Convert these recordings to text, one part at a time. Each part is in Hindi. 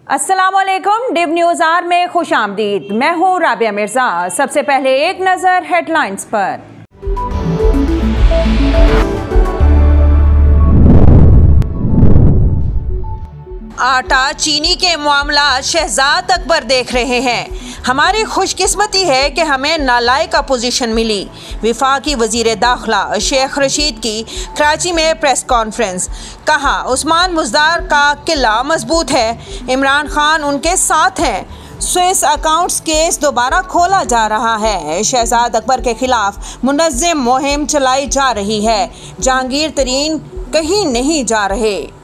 अस्सलामुअलैकुम। डिव न्यूज़ आर में खुश आमदीद। मैं हूँ राबिया मिर्ज़ा। सबसे पहले एक नज़र हेडलाइंस पर। आटा चीनी के मामला शहजाद अकबर देख रहे हैं। हमारी खुशकिस्मती है कि हमें नालायक अपोजिशन मिली। विफाकी वजीर दाखिला शेख रशीद की कराची में प्रेस कॉन्फ्रेंस। कहा उस्मान बुज़दार का किला मजबूत है, इमरान खान उनके साथ हैं। स्विस अकाउंट्स केस दोबारा खोला जा रहा है। शहजाद अकबर के खिलाफ मुनज़्ज़म मुहिम चलाई जा रही है। जहांगीर तरीन कहीं नहीं जा रहे।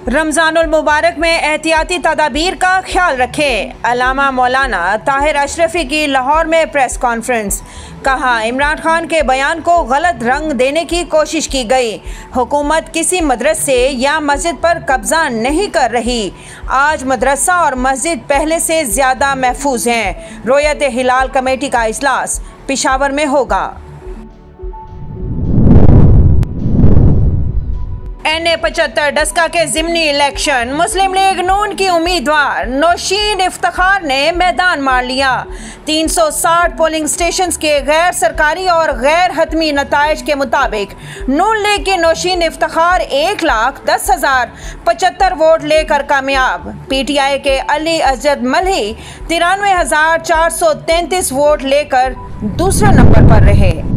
रमज़ानुल मुबारक में एहतियाती तदाबीर का ख्याल रखें। अल्लामा मौलाना ताहिर अशरफी की लाहौर में प्रेस कॉन्फ्रेंस। कहा इमरान खान के बयान को गलत रंग देने की कोशिश की गई। हुकूमत किसी मदरसे या मस्जिद पर कब्जा नहीं कर रही। आज मदरसा और मस्जिद पहले से ज़्यादा महफूज हैं। रोयत हिलाल कमेटी का इजलास पेशावर में होगा। NA-75 डस्का के ज़िमनी इलेक्शन। मुस्लिम लीग नून की उम्मीदवार नौशीन इफ्तिखार ने मैदान मार लिया। 360 पोलिंग स्टेशंस के गैर सरकारी और गैर हतमी नताइज के मुताबिक नून लीग के नौशीन इफ्तिखार 1,10,075 वोट लेकर कामयाब। PTI के अली अजद मल्ही 93,433 वोट लेकर दूसरे नंबर पर रहे।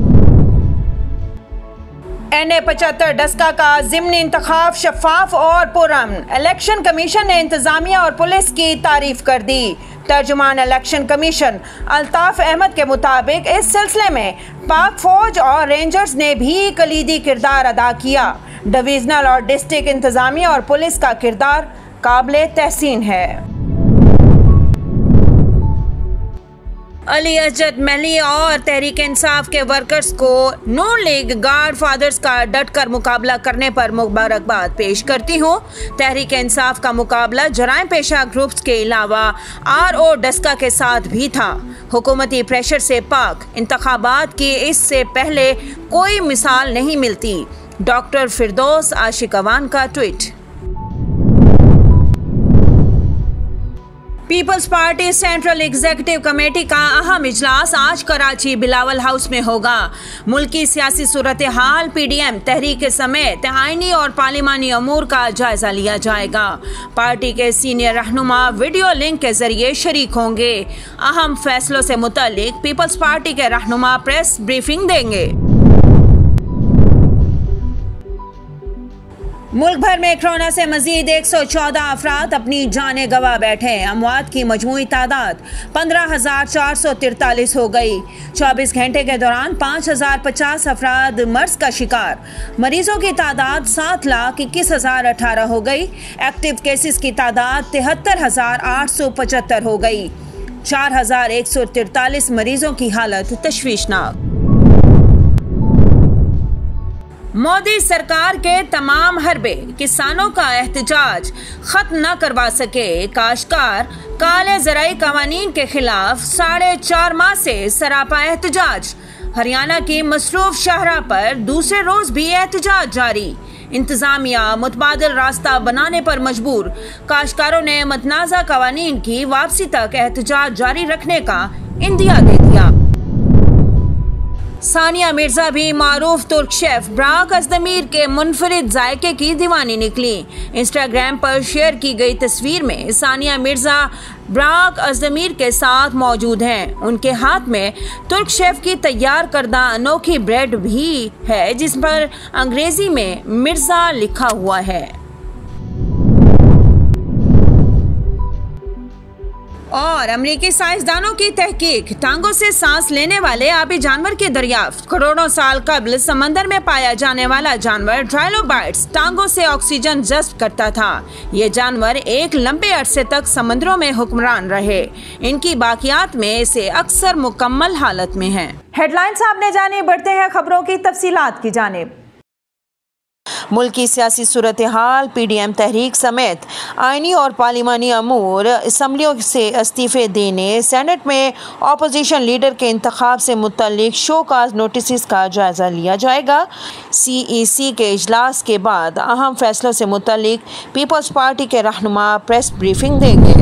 NA-75 डस्का का ज़िमनी इंतखाब शफाफ और पुरअमन। इलेक्शन कमीशन ने इंतजामिया और पुलिस की तारीफ कर दी। तर्जुमान इलेक्शन कमीशन अल्ताफ अहमद के मुताबिक इस सिलसिले में पाक फौज और रेंजर्स ने भी कलीदी किरदार अदा किया। डिवीजनल और डिस्ट्रिक्ट इंतजामिया और पुलिस का किरदार काबिले तहसीन है। अली अजद मल्ही और तहरीक इंसाफ के वर्कर्स को नून लीग गार्ड फादर्स का डटकर मुकाबला करने पर मुबारकबाद पेश करती हूँ। तहरीक इंसाफ का मुकाबला जराइम पेशा ग्रुप्स के अलावा RO डस्का के साथ भी था। हुकूमती प्रेशर से पाक इंतखाबात की इससे पहले कोई मिसाल नहीं मिलती। डॉक्टर फिरदौस आशिकवान का ट्वीट। Peoples party central executive committee का अहम इजलास आज कराची बिलावल हाउस में होगा। मुल्की सियासी सूरत हाल, PDM तहरीक समेत आईनी और पार्लिमानी अमूर का जायजा लिया जाएगा। पार्टी के सीनियर रहनुमा वीडियो लिंक के जरिए शरीक होंगे। अहम फैसलों से मुतालिक पीपल्स पार्टी के रहनुमा प्रेस ब्रीफिंग देंगे। मुल्क भर में कोरोना से मजीद 114 अफराद अपनी जानें गंवा बैठे। अमवात की मजमूई तादाद 15,443 हो गई। 24 घंटे के दौरान 5,050 अफराद मर्ज का शिकार। मरीजों की तादाद 7,21,018 हो गई। एक्टिव केसेस की तादाद 73,875 हो गई। 4,143 मरीजों की हालत तशवीशनाक। मोदी सरकार के तमाम हरबे किसानों का एहतजाज खत्म न करवा सके। काश्तकार काले ज़राई कवानीन के खिलाफ 4.5 माह से सरापा एहतजाज। हरियाणा की मसरूफ शाहरा पर दूसरे रोज भी एहतजाज जारी। इंतजामिया मुतबादिल रास्ता बनाने पर मजबूर। काश्तकारों ने मतनाज़ा कवानीन की वापसी तक एहतजाज जारी रखने का इंदिया दे दिया। सानिया मिर्जा भी मारूफ तुर्क शेफ ब्राक अज़दमीर के मुनफरिद जायके की दीवानी निकली। इंस्टाग्राम पर शेयर की गई तस्वीर में सानिया मिर्जा ब्राक अज़दमीर के साथ मौजूद हैं। उनके हाथ में तुर्क शेफ की तैयार करदा अनोखी ब्रेड भी है जिस पर अंग्रेजी में मिर्जा लिखा हुआ है। और अमरीकी साइंसदानों की तहकीक, टांगों से सांस लेने वाले आबी जानवर की दरियाफ्त। करोड़ों साल कबल समंदर में पाया जाने वाला जानवर ट्राइलोबाइट्स टांगों से ऑक्सीजन जज्ब करता था। ये जानवर एक लंबे अरसे तक समंदरों में हुक्मरान रहे। इनकी बाकियात में से अक्सर मुकम्मल हालत में हैं। हेडलाइंस आपने जानी, बढ़ते हैं खबरों की तफसीलात की जानिब। मुल्क की सियासी सूरत हाल, PDM तहरीक समेत आइनी और पार्लिमानी अमूर, असम्बलियों से इस्तीफे देने, सेनेट में अपोजिशन लीडर के इंतखाब से मुतल्लिक शो काज नोटिस का जायजा लिया जाएगा। CEC के इजलास के बाद अहम फैसलों से मुतल्लिक पीपल्स पार्टी के रहनुमा प्रेस ब्रीफिंग देंगे।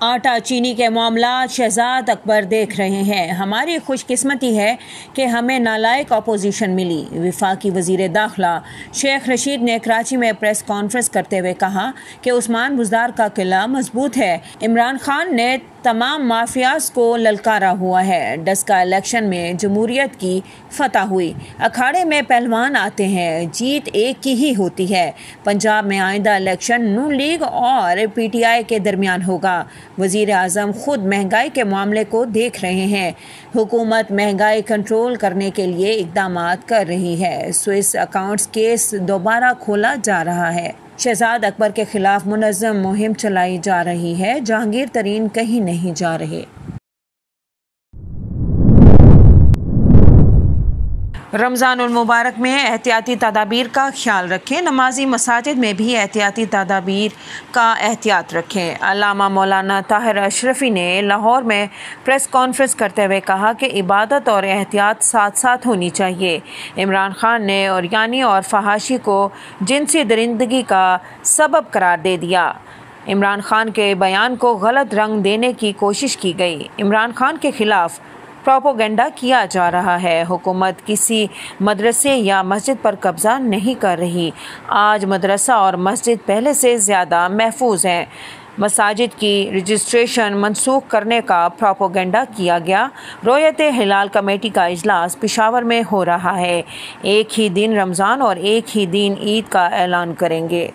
आटा चीनी के मामला शहजाद अकबर देख रहे हैं। हमारी खुशकिस्मती है कि हमें नालायक अपोजिशन मिली। वफाकी वज़ीर दाखिला शेख रशीद ने कराची में प्रेस कॉन्फ्रेंस करते हुए कहा कि उस्मान बुज़दार का किला मजबूत है। इमरान खान ने तमाम माफियाज को ललकारा हुआ है। डस्का इलेक्शन में जमहूरियत की फतह हुई। अखाड़े में पहलवान आते हैं, जीत एक की ही होती है। पंजाब में आइंदा इलेक्शन नून लीग और PTI के दरमियान होगा। वज़ीर आज़म खुद महंगाई के मामले को देख रहे हैं। हुकूमत महंगाई कंट्रोल करने के लिए इक़दामात कर रही है। स्विस अकाउंट्स केस दोबारा खोला जा रहा है। शहजाद अकबर के खिलाफ मुनज़्ज़म मुहिम चलाई जा रही है। जहांगीर तरीन कहीं नहीं जा रहे। रमज़ानुल मुबारक में एहतियाती तदाबीर का ख्याल रखें। नमाजी मसाजिद में भी एहतियाती तदाबीर का एहतियात रखें। अल्लामा मौलाना ताहिर अशरफी ने लाहौर में प्रेस कॉन्फ्रेंस करते हुए कहा कि इबादत और एहतियात साथ साथ होनी चाहिए। इमरान खान ने औरियानी और फहाशी को जिनसी दरिंदगी का सबब करार दे दिया। इमरान खान के बयान को गलत रंग देने की कोशिश की गई। इमरान खान के खिलाफ प्रोपोगंडा किया जा रहा है। हुकूमत किसी मदरसे या मस्जिद पर कब्ज़ा नहीं कर रही। आज मदरसा और मस्जिद पहले से ज़्यादा महफूज हैं। मसाजिद की रजिस्ट्रेशन मनसूख करने का प्रोपोगंडा किया गया। रोयत हिलाल कमेटी का इजलास पेशावर में हो रहा है। एक ही दिन रमज़ान और एक ही दिन ईद का ऐलान करेंगे।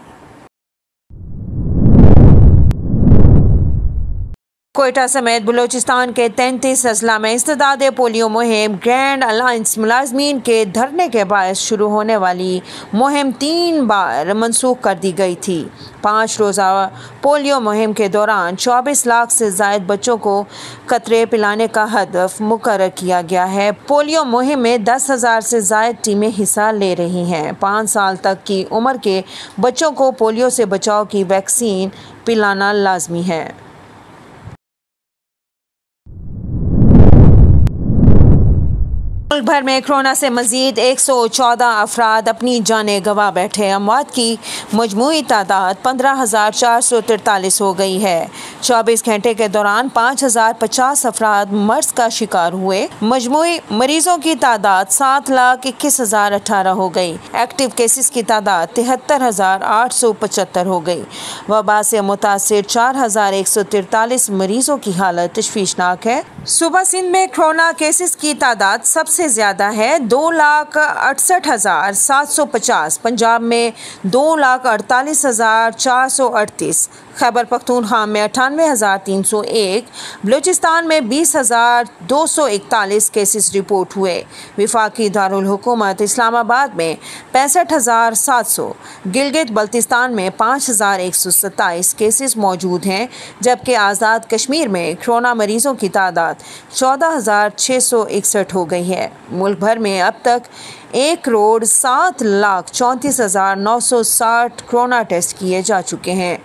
कोयटा समेत बलूचिस्तान के 33 अजला में इस्तदाद पोलियो मुहिम ग्रैंड अलायंस मुलाजमीन के धरने के बायस शुरू होने वाली मुहिम 3 बार मनसूख कर दी गई थी। 5 रोज़ा पोलियो मुहिम के दौरान 24 लाख से ज़ायद बच्चों को कतरे पिलाने का हदफ मुकर्रर किया गया है। पोलियो मुहिम में 10,000 से ज़ायद टीमें हिस्सा ले रही हैं। 5 साल तक की उम्र के बच्चों को पोलियो से बचाव की वैक्सीन पिलाना लाजमी है। मुल्क भर में कोरोना से मजीद 114 अफराद अपनी जानें गंवा बैठे। अमवात की मजमूई तादाद 15,443 हो गई है। 24 घंटे के दौरान 5,050 अफराद मर्ज का शिकार हुए। मजमूई मरीजों की तादाद 7,21,018 हो गई। एक्टिव केसेस की तादाद 73,875 हो गई। वबा से मुतासिर 4,143 मरीजों की हालत तशवीशनाक है। सुबह सिंध में कोरोना केसेस की तादाद सबसे ज्यादा है, 2,68,750। पंजाब में 2,48,438। खैबर पख्तूनख्वा में 98,301। बलूचिस्तान में 20,241 केसेस रिपोर्ट हुए। वफाकी दारुल हुकूमत इस्लामाबाद में 65,700। गिलगित बल्तिस्तान में 5,127 केसेस मौजूद हैं, जबकि आज़ाद कश्मीर में कोरोना मरीजों की तादाद 14,661 हो गई है। मुल्क भर में अब तक 1,34,34,960 कोरोना टेस्ट किए जा चुके हैं।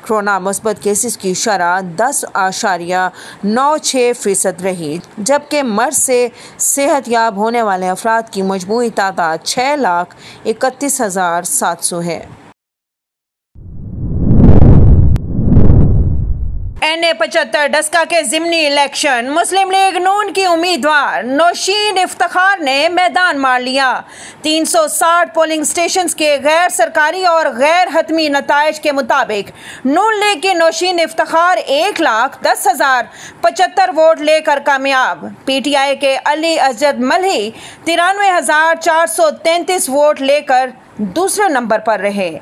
कोरोना मुस्बत केसेस की शरह 10.96% रही, जबकि मर्ज से सेहतयाब होने वाले अफराद की मजमूई तादाद 6,31,700 है। NA-75 डस्का के ज़िमनी इलेक्शन, मुस्लिम लीग नून की उम्मीदवार नौशीन इफ्तिखार ने मैदान मार लिया। 360 पोलिंग स्टेशंस के गैर सरकारी और गैर हतमी नताइज के मुताबिक नून लीग की नौशीन इफ्तिखार 1,10,075 वोट लेकर कामयाब। PTI के अली अजद मल्ही 93,433 वोट लेकर दूसरे नंबर पर रहे।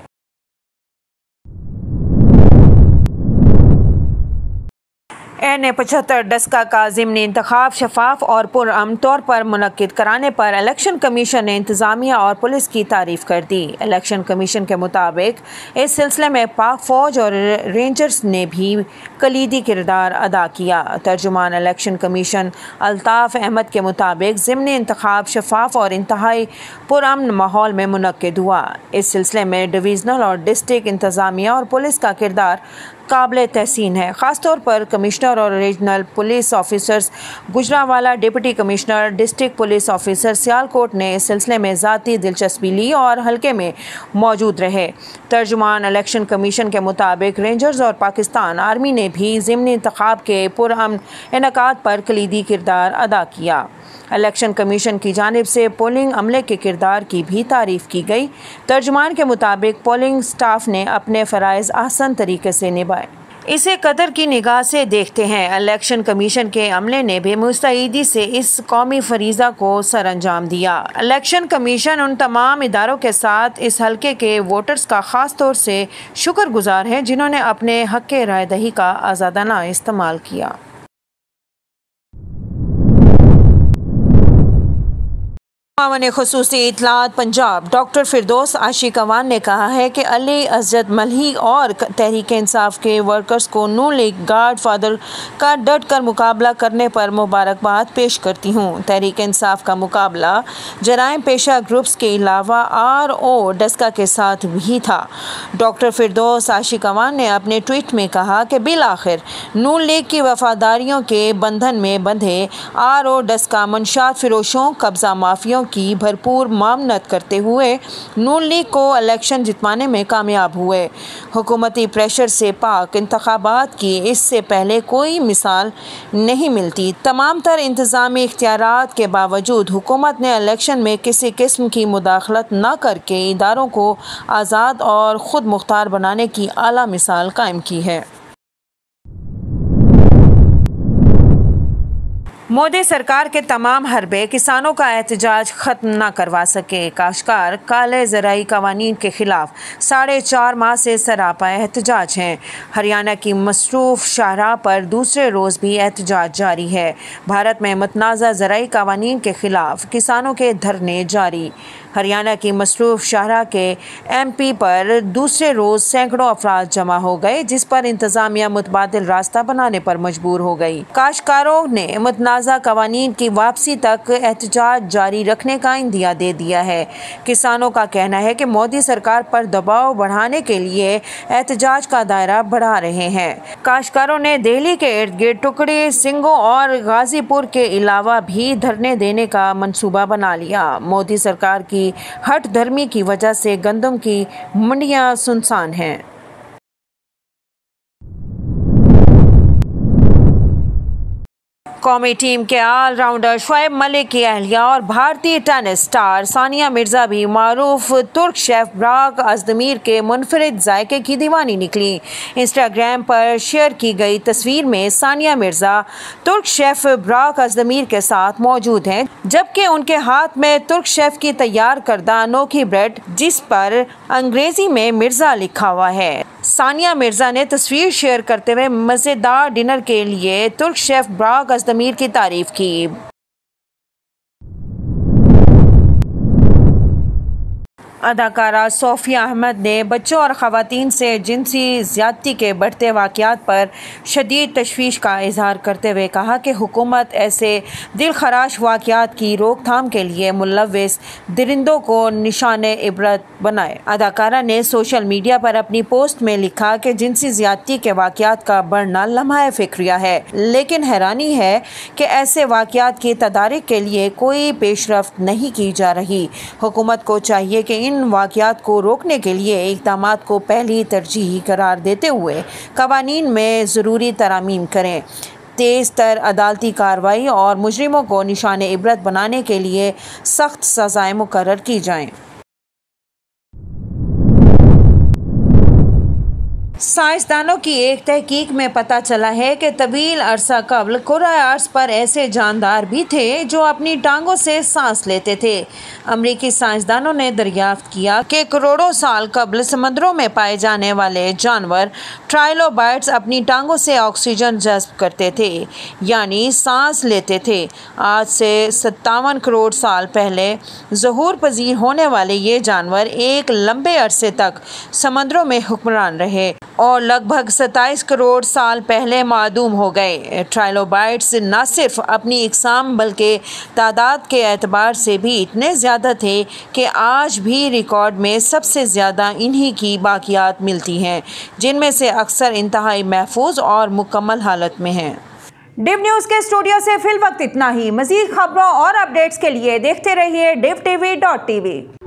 शहर ने 75 डस्का का ज़िमनी इंतखाब शफाफ और पुरअमन तौर पर मुनक्किद कराने पर इलेक्शन कमीशन ने इंतज़ामिया और पुलिस की तारीफ कर दी। इलेक्शन कमीशन के मुताबिक इस सिलसिले में पाक फ़ौज और रेंजर्स ने भी कलीदी किरदार अदा किया। तर्जुमान इलेक्शन कमीशन अल्ताफ़ अहमद के मुताबिक ज़िमनी इंतखाब शफाफ और इंतहाई पुरअमन माहौल में मुनक्किद हुआ। इस सिलसिले में डिवीज़नल और डिस्ट्रिक्ट इंतज़ामिया और पुलिस का किरदार काबिल तहसीन है। ख़ासतौर पर कमिश्नर और regional police officers Gujranwala, deputy commissioner, district police officer Sialkot ने इस सिलसिले में ज़ाती दिलचस्पी ली और हल्के में मौजूद रहे। तर्जुमान इलेक्शन कमीशन के मुताबिक रेंजर्स और पाकिस्तान आर्मी ने भी ज़िमनी इंतखाब के पुरअमन इनेकाद पर कलीदी किरदार अदा किया। इलेक्शन कमीशन की जानिब से पोलिंग अमले के किरदार की भी तारीफ़ की गई। तर्जुमान के मुताबिक पोलिंग स्टाफ ने अपने फ़राइज़ आसान तरीके से निभाए। इसे कदर की निगाह से देखते हैं। इलेक्शन कमीशन के अमले ने भी मुस्तैदी से इस कौमी फरीज़ा को सरअंजाम दिया। इलेक्शन कमीशन उन तमाम इदारों के साथ इस हल्के के वोटर्स का ख़ास तौर से शुक्रगुजार है जिन्होंने अपने हक़ राय दही का आज़ादाना इस्तेमाल किया। मामले खुसूसी इतलात पंजाब डॉक्टर फिरदौस आशिक अवान ने कहा है कि अली असद मलही और तहरीक इंसाफ के वर्कर्स को नून लीग गार्ड फादर का डट कर मुकाबला करने पर मुबारकबाद पेश करती हूँ। तहरीक इंसाफ का मुकाबला जराइम पेशा ग्रुप्स के अलावा RO डस्का के साथ भी था। डॉक्टर फिरदौस आशिक अवान ने अपने ट्वीट में कहा कि बिल आखिर नून लीग की वफादारियों के बंधन में बंधे RO डस्का मंशात फिरोशों, कब्जा माफियों की भरपूर मामनत करते हुए नून लीग को इलेक्शन जितवाने में कामयाब हुए। हुकूमती प्रेशर से पाक इंतखाबात की इससे पहले कोई मिसाल नहीं मिलती। तमाम तर इंतज़ामी इख्तियारात के बावजूद हुकूमत ने इलेक्शन में किसी किस्म की मुदाखलत न करके इदारों को आज़ाद और ख़ुद मुख्तार बनाने की आला मिसाल कायम की है। मोदी सरकार के तमाम हरबे किसानों का एहतजाज ख़त्म न करवा सके। काश्तकार काले ज़राई कवानीन के ख़िलाफ़ 4.5 माह से सरापा एहतजाज हैं। हरियाणा की मसरूफ़ शाहराह पर दूसरे रोज़ भी एहतजाज जारी है। भारत में मुतनाज़ा ज़राई कवानीन के ख़िलाफ़ किसानों के धरने जारी। हरियाणा की मसरूफ़ शाहराह के MP पर दूसरे रोज़ सैकड़ों अफराद जमा हो गए, जिस पर इंतज़ामिया मुतबादिल रास्ता बनाने पर मजबूर हो गई। काश्तकारों ने मुतनाज़ा कवानीन की वापसी तक एहतजाज जारी रखने का इंदिया दे दिया है। किसानों का कहना है कि मोदी सरकार पर दबाव बढ़ाने के लिए एहतजाज का दायरा बढ़ा रहे हैं। काश्तकारों ने दिल्ली के इर्द गिर्द टुकड़ी, सिंगो और गाजीपुर के अलावा भी धरने देने का मंसूबा बना लिया। मोदी सरकार की हट धर्मी की वजह से गंदम की मंडियां सुनसान हैं। कौमी टीम के ऑलराउंडर शोएब मलिक की अहलिया और भारतीय टेनिस स्टार सानिया मिर्ज़ा भी मारूफ तुर्क शेफ ब्राक अज़दमीर के मुनफरिद जायके की दीवानी निकली। इंस्टाग्राम पर शेयर की गई तस्वीर में सानिया मिर्ज़ा तुर्क शेफ ब्राक अज़दमीर के साथ मौजूद हैं, जबकि उनके हाथ में तुर्क शेफ की तैयार करदा अनोखी ब्रेड जिस पर अंग्रेजी में मिर्ज़ा लिखा हुआ है। सानिया मिर्ज़ा ने तस्वीर शेयर करते हुए मज़ेदार डिनर के लिए तुर्क शेफ ब्राक अज़दमीर की तारीफ की। अदाकारा सोफिया अहमद ने बच्चों और ख़वातीन से जिनसी ज़्यादती के बढ़ते वाक़यात पर शदीद तशवीश का इजहार करते हुए कहा कि हुकूमत ऐसे दिलखराश वाक़यात की रोकथाम के लिए मुलव्विस दरिंदों को निशाने इबरत बनाए। अदाकारा ने सोशल मीडिया पर अपनी पोस्ट में लिखा कि जिनसी ज़्यादती के वाक़यात का बढ़ना लम्हा फ़िक्रिया है, लेकिन हैरानी है कि ऐसे वाक़यात की तदारीक के लिए कोई पेशरफ्त नहीं की जा रही। हुकूमत को चाहिए कि इन वाक़यात को रोकने के लिए इक़दामात को पहली तरजीह करार देते हुए क़वानीन में ज़रूरी तरामीम करें, तेज़ तर अदालती कार्रवाई और मुजरिमों को निशाने इबरत बनाने के लिए सख्त सज़ाएँ मुकर्रर की जाएँ। साइंसदानों की एक तहकीक में पता चला है कि तवील अरसा कबल कुराए अर्ज़ पर ऐसे जानदार भी थे जो अपनी टांगों से सांस लेते थे। अमरीकी साइंसदानों ने दरियाफ्त किया कि करोड़ों साल कबल समंदरों में पाए जाने वाले जानवर ट्राइलोबाइट्स अपनी टांगों से ऑक्सीजन जज्ब करते थे, यानी सांस लेते थे। आज से 57 करोड़ साल पहले ज़हूर पजीर होने वाले ये जानवर एक लंबे अरसे तक समंदरों में हुक्मरान रहे और लगभग 27 करोड़ साल पहले मादूम हो गए। ट्राइलोबाइट्स न सिर्फ अपनी इकसाम बल्कि तादाद के एतबार से भी इतने ज़्यादा थे कि आज भी रिकॉर्ड में सबसे ज़्यादा इन्हीं की बाकियात मिलती हैं, जिनमें से अक्सर इंतहाई महफूज और मुकम्मल हालत में हैं। डिव न्यूज़ के स्टूडियो से फिल वक्त इतना ही। मज़ीद खबरों और अपडेट्स के लिए देखते रहिए DivTV.tv।